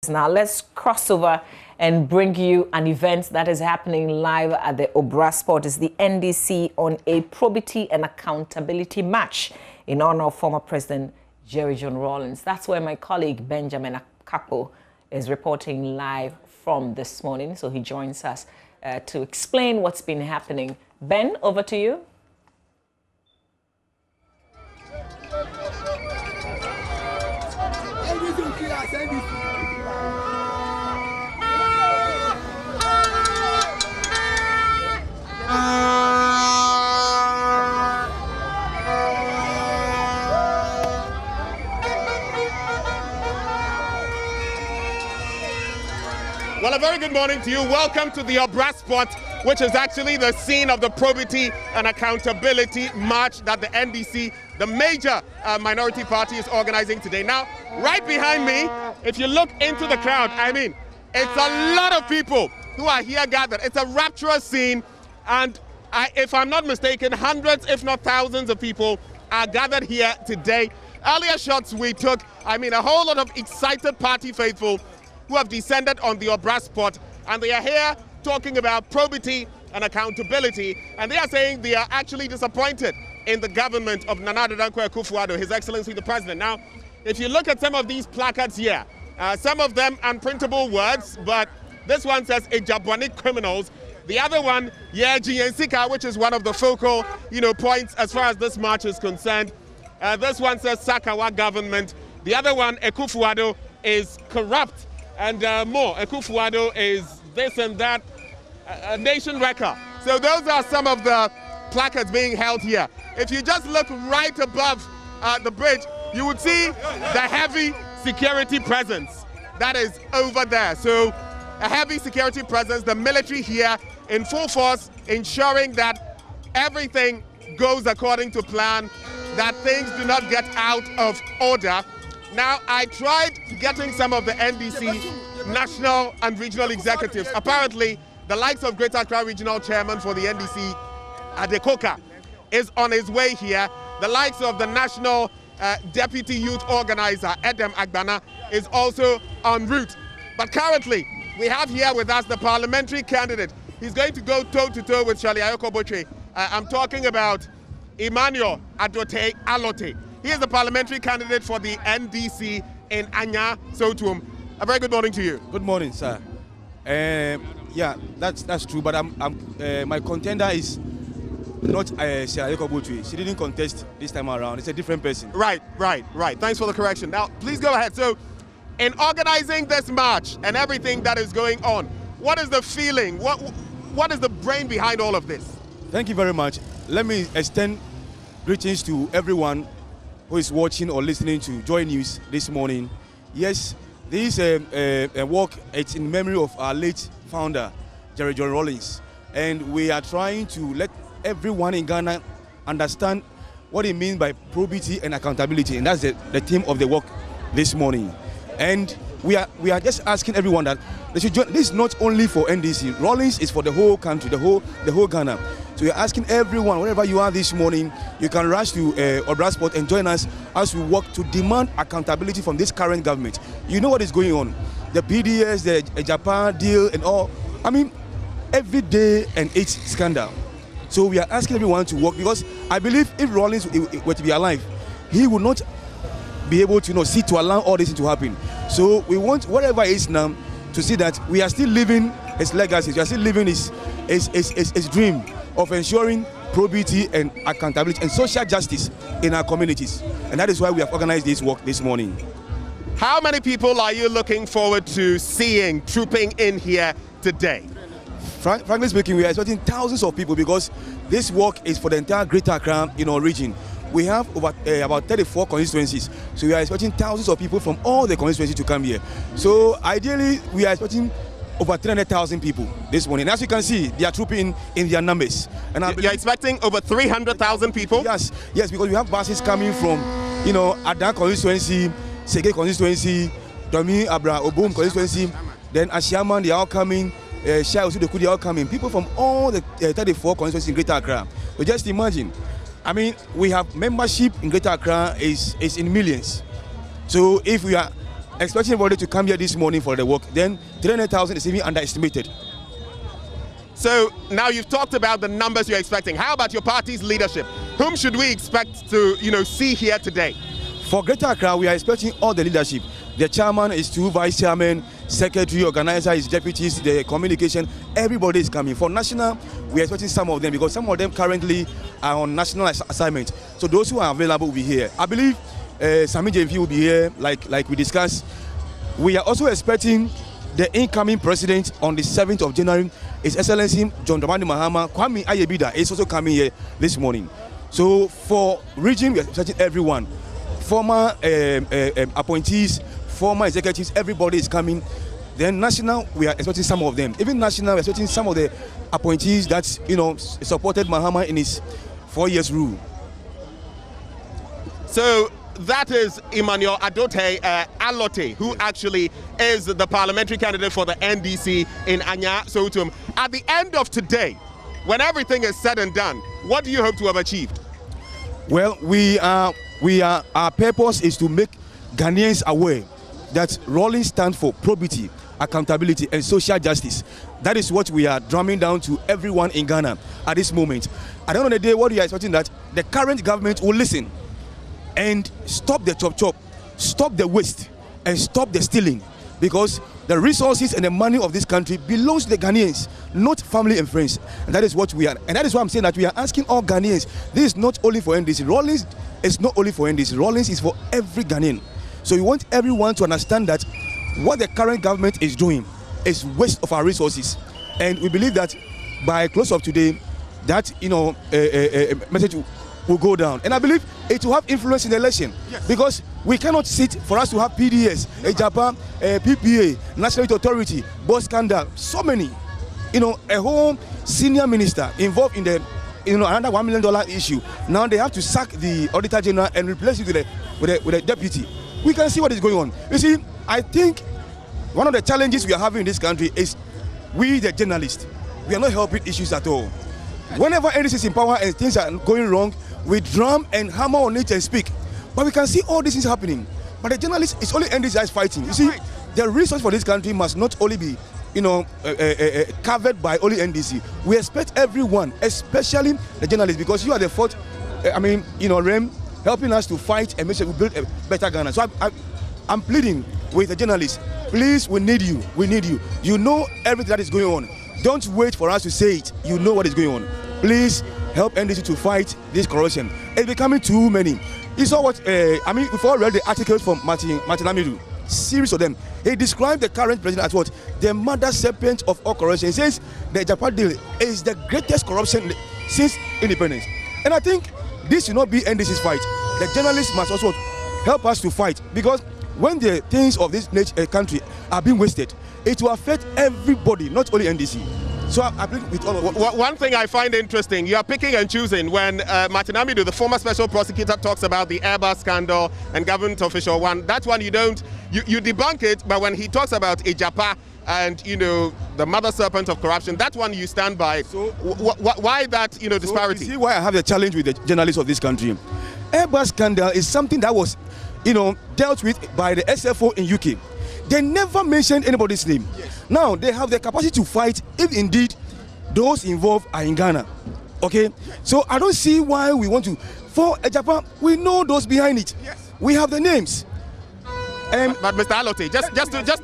Now let's cross over and bring you an event that is happening live at the Obra Sport. It's the NDC on a probity and accountability match in honor of former President Rawlings. That's where my colleague Benjamin Akapo is reporting live from this morning. So he joins us to explain what's been happening. Ben, over to you. Well, a very good morning to you. Welcome to the Obra Sport, which is actually the scene of the Probity and Accountability March that the NDC, the major minority party, is organizing today. Now, right behind me, if you look into the crowd, I mean, it's a lot of people who are here gathered. It's a rapturous scene, and if I'm not mistaken, hundreds, if not thousands of people are gathered here today. Earlier shots we took, I mean, a whole lot of excited party faithful who have descended on the Obra Sport, and they are here talking about probity and accountability, and they are saying they are actually disappointed in the government of Nana Addo Dankwa Akufo-Addo, His Excellency the President. Now, if you look at some of these placards here, some of them unprintable words, but this one says Ejabwani criminals. The other one, GNCK, which is one of the focal, points as far as this march is concerned. This one says Sakawa government. The other one, Akufo-Addo, is corrupt. And more, Akufo-Addo is this and that, a nation wrecker. So those are some of the placards being held here. If you just look right above the bridge, you would see the heavy security presence that is over there. So a heavy security presence, the military here in full force, ensuring that everything goes according to plan, that things do not get out of order. Now, I tried getting some of the NDC national and regional executives. Apparently, the likes of Greater Accra Regional Chairman for the NDC, Adekoka, is on his way here. The likes of the National Deputy Youth Organizer, Edem Agbana, is also en route. But currently, we have here with us the parliamentary candidate. He's going to go toe-to-toe with Shirley Ayoko Botwe. I'm talking about Emmanuel Adote Alote. He is the parliamentary candidate for the NDC in Anya Sotuum. A very good morning to you. Good morning, sir. Yeah, that's true. But my contender is not Shirley Ayoko Botwe. She didn't contest this time around. It's a different person. Right. Thanks for the correction. Now, please go ahead. So, in organizing this march and everything that is going on, what is the feeling? What is the brain behind all of this? Thank you very much. Let me extend greetings to everyone who is watching or listening to Joy News this morning. Yes, this walk, it's in memory of our late founder, Rawlings. And we are trying to let everyone in Ghana understand what it means by probity and accountability. And that's the theme of the walk this morning. And we are just asking everyone that they should join. This is not only for NDC. Rawlings is for the whole country, the whole Ghana. So we are asking everyone, wherever you are this morning, you can rush to Obra Sport and join us as we work to demand accountability from this current government. You know what is going on. The PDS, the Japan deal and all. I mean, every day and age scandal. So we are asking everyone to work, because I believe if Rawlings were to be alive, he would not be able to see to allow all this to happen. So we want whatever it is now to see that we are still living his legacy. We are still living his dream of ensuring probity and accountability and social justice in our communities. And that is why we have organized this work this morning. How many people are you looking forward to seeing trooping in here today? Frankly speaking, we are expecting thousands of people, because this work is for the entire Greater Accra region. We have about 34 constituencies, so we are expecting thousands of people from all the constituencies to come here. So ideally, we are expecting over 300,000 people this morning. As you can see, they are trooping in their numbers. And you're expecting over 300,000 people? Yes, because we have buses coming from, Adan constituency, Sege constituency, Domi Abra Obum constituency, then Ashiaman, they are all coming, Shai Osudoku, they are all coming. People from all the 34 constituencies in Greater Accra. So just imagine. I mean, we have membership in Greater Accra is in millions. So if we are expecting everybody to come here this morning for the work. Then 300,000 is even underestimated. So now you've talked about the numbers you're expecting. How about your party's leadership? Whom should we expect to, see here today? For Greater Accra, we are expecting all the leadership. The chairman is 2 vice chairman, secretary, organizer, his deputies, the communication. Everybody is coming. For national, we are expecting some of them because some of them currently are on national assignment. So those who are available will be here. I believe Sami JV will be here, like we discussed. We are also expecting the incoming president on the 7th of January, His Excellency John Dramani Mahama. Kwame Ayebida is also coming here this morning. So for region, we are expecting everyone. Former appointees, former executives, everybody is coming. Then national, we are expecting some of them. Even national, we are expecting some of the appointees that supported Mahama in his 4 years rule. So that is Emmanuel Adote Alote, who actually is the parliamentary candidate for the NDC in Anya Soutum. At the end of today, when everything is said and done, what do you hope to have achieved? Well, our purpose is to make Ghanaians aware that Rawlings stands for probity, accountability, and social justice. That is what we are drumming down to everyone in Ghana at this moment. At the end of the day, what we are expecting that the current government will listen and stop the chop, stop the waste, and stop the stealing, because the resources and the money of this country belongs to the Ghanaians, not family and friends. And that is what we are. And that is why I'm saying that we are asking all Ghanaians. This is not only for NDC. Rawlings is not only for NDC. Rawlings is for every Ghanaian. So we want everyone to understand that what the current government is doing is waste of our resources. And we believe that by close of today, that message will go down. And I believe it will have influence in the election. Yes. Because we cannot sit for us to have PDS, Japan, PPA, National Youth Authority, Boss Scandal, so many. A whole senior minister involved in the another $1 million issue. Now they have to sack the Auditor General and replace it with a deputy. We can see what is going on. You see, I think one of the challenges we are having in this country is we, the journalists, we are not helping issues at all. Whenever NDC is in power and things are going wrong, we drum and hammer on it and speak. But we can see all these things happening. But the journalists, it's only NDC that is fighting. You see, the resource for this country must not only be covered by only NDC. We expect everyone, especially the journalists, because you are the fourth, realm, helping us to fight and make sure we build a better Ghana. So I'm pleading with the journalists, please, we need you. We need you. You know everything that is going on. Don't wait for us to say it. You know what is going on. Please help NDC to fight this corruption. It's becoming too many. You saw what, we've all read the articles from Martin Amidu. Series of them. He described the current president as what? The mother serpent of all corruption. He says the Japan deal is the greatest corruption since independence. And I think this should not be NDC's fight. The journalists must also help us to fight, because when the things of this country are being wasted, it will affect everybody, not only NDC. So I believe with all of us. One thing I find interesting, you are picking and choosing when Martin Amidu, the former special prosecutor, talks about the embarks scandal and government official one. That one you debunk it, but when he talks about Ijapa and the mother serpent of corruption, that one you stand by. So why that disparity? So you see why I have a challenge with the journalists of this country. Embarks scandal is something that was dealt with by the SFO in UK. They never mentioned anybody's name. Yes. Now they have the capacity to fight if indeed those involved are in Ghana. Okay? So I don't see why we want to. For Japan, we know those behind it. Yes. We have the names. But Mr. Alote,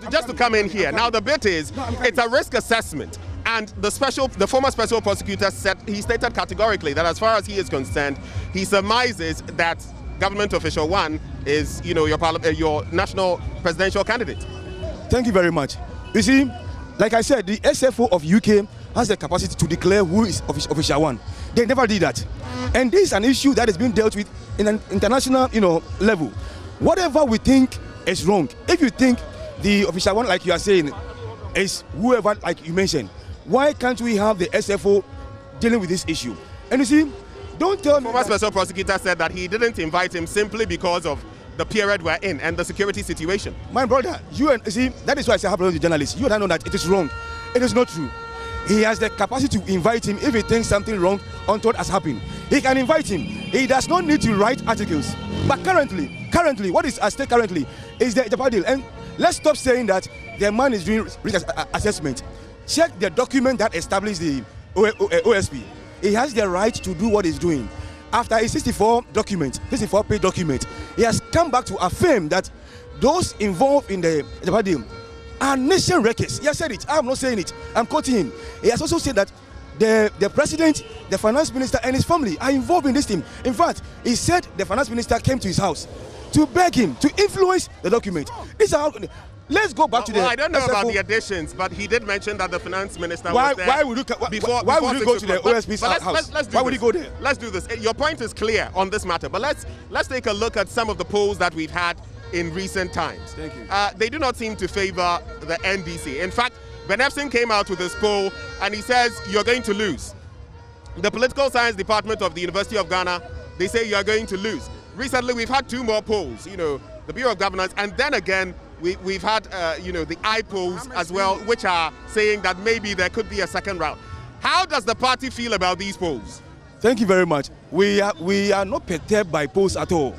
just to come in here. Now the bit is, it's a risk assessment. And the former special prosecutor stated categorically that as far as he is concerned, he surmises that government official one is, your national presidential candidate. Thank you very much. You see, like I said, the SFO of UK has the capacity to declare who is official one. They never did that. And this is an issue that is being dealt with in an international, level. Whatever we think is wrong, if you think the official one, like you are saying, is whoever, like you mentioned, why can't we have the SFO dealing with this issue? And you see, don't tell me. Former special prosecutor said that he didn't invite him simply because of the period we're in and the security situation. My brother, that is why I say I have to the journalists. You don't know that it is wrong. It is not true. He has the capacity to invite him if he thinks something wrong untoward has happened. He can invite him. He does not need to write articles. But currently, what is at stake currently is the Japan deal. And Let's stop saying that the man is doing risk assessment. Check the document that established the OSP. He has the right to do what he's doing. After a 64-page document, he has come back to affirm that those involved in the party are nation wreckers. He has said it. I'm not saying it. I'm quoting him. He has also said that the president, the finance minister, and his family are involved in this thing. In fact, he said the finance minister came to his house to beg him to influence the document. These are how. Let's go back to the. I don't know about the additions, but he did mention that the finance minister was there. Why would you go to the OSP's house? Why would he go there? Let's do this. Your point is clear on this matter, but let's take a look at some of the polls that we've had in recent times. Thank you. They do not seem to favor the NDC. In fact, Ben Epson came out with this poll and he says you're going to lose. The Political Science Department of the University of Ghana, they say you are going to lose. Recently, we've had 2 more polls, the Bureau of Governance, and then again, we've had, the I polls as well, which are saying that maybe there could be a second round. How does the party feel about these polls? Thank you very much. We are not perturbed by polls at all.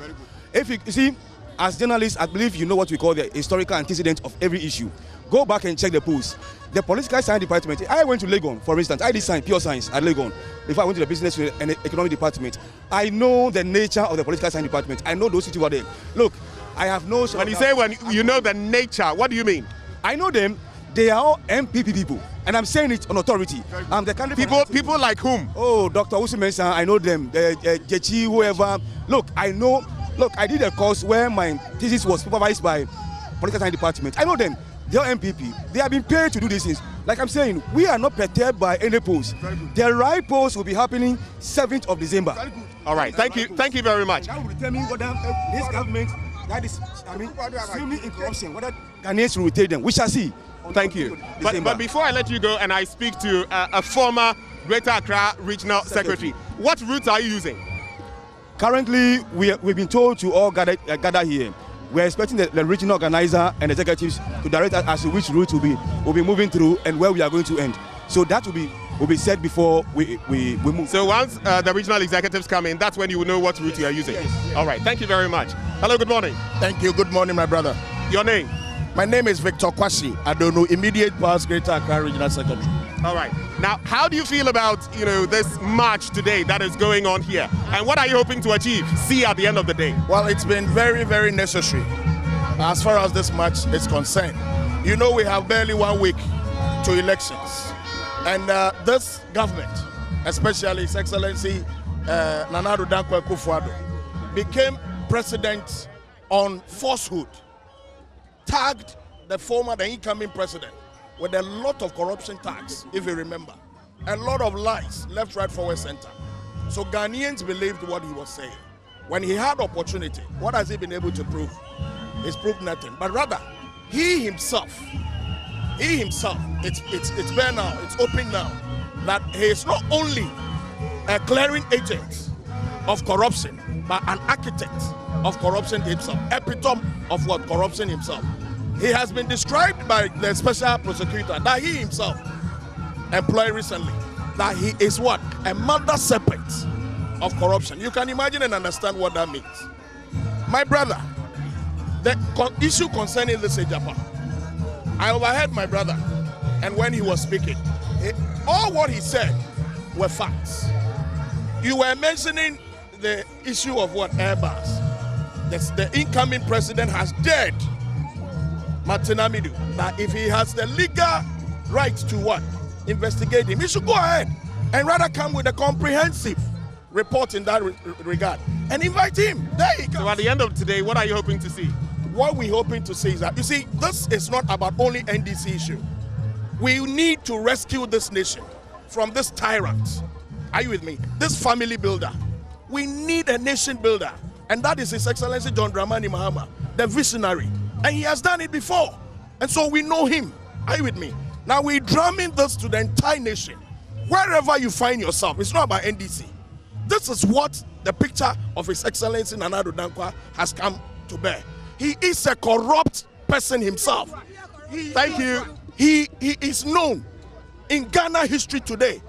If you see, as journalists, I believe you know what we call the historical antecedent of every issue. Go back and check the polls. The Political Science Department, I went to Legon, for instance. I did pure science at Legon before I went to the Business and Economic Department. I know the nature of the Political Science Department. I know those people are there. Look, I have no... When you say you know the nature, what do you mean? I know them. They are all MPP people. And I'm saying it on authority. I'm the candidate. People like whom? Oh, Dr. Usumensa, I know them. Jechi, whoever. Look, I did a course where my thesis was supervised by Political Science Department. I know them. They are MPP. They have been paid to do these things. Like I'm saying, we are not perturbed by any polls. The right polls will be happening 7th of December. All right. Thank you very much. That will determine whether this government that is, swimming in corruption, whether Ghanaians will take them. We shall see. Thank you. But before I let you go and I speak to a former Greater Accra Regional Secretary, what route are you using? Currently, we've been told to all gather here. We're expecting the regional organizer and executives to direct us as to which route we'll be moving through and where we are going to end. So that will be said before we move. So once the regional executives come in, that's when you will know what route you are using. Yes. All right. Thank you very much. Hello. Good morning. Thank you. Good morning, my brother. Your name? My name is Victor Kwasi. I don't know, immediate past Greater Accra Regional Secretary. All right. Now, how do you feel about this march today that is going on here, and what are you hoping to see at the end of the day? Well, it's been very, very necessary as far as this march is concerned. We have barely 1 week to elections, and this government, especially His Excellency Nana Addo Dankwa Akufo-Addo, became president on falsehood, tagged the incoming president with a lot of corruption tax, if you remember. A lot of lies, left, right, forward, center. So Ghanaians believed what he was saying. When he had opportunity, what has he been able to prove? He's proved nothing. But rather, he himself, it's bare now, it's open now, that he is not only a clearing agent of corruption, but an architect of corruption himself, epitome of what? Corruption himself. He has been described by the special prosecutor that he himself employed recently, that he is what? A mother serpent of corruption. You can imagine and understand what that means. My brother, the issue concerning this in Japan, I overheard my brother, and when he was speaking, all what he said were facts. You were mentioning the issue of what? Airbus. The incoming president has dared Martin Amidu that if he has the legal right to what? Investigate him, he should go ahead and rather come with a comprehensive report in that regard and invite him. There he comes. So at the end of today, what are you hoping to see? What we're hoping to see is that, you see, this is not about only NDC issue. We need to rescue this nation from this tyrant. Are you with me? This family builder. We need a nation builder. And that is His Excellency John Dramani Mahama, the visionary. And he has done it before. And so we know him. Are you with me? Now we're drumming this to the entire nation. Wherever you find yourself, it's not about NDC. This is what the picture of His Excellency Nana Addo Dankwa has come to bear. He is a corrupt person himself. Thank you. He is known in Ghana history today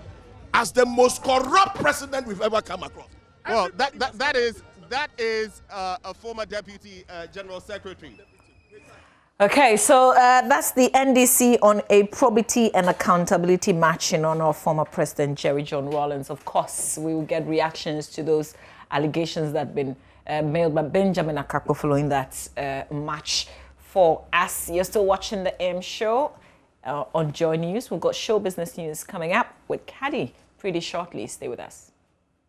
as the most corrupt president we've ever come across. Well, that is a former deputy general secretary. Okay, so that's the NDC on a probity and accountability match in honor of former President Jerry John Rawlings. Of course, we will get reactions to those allegations that have been made by Benjamin Akakpo following that match. For us, you're still watching the AM show on Joy News. We've got show business news coming up with Caddy pretty shortly. Stay with us.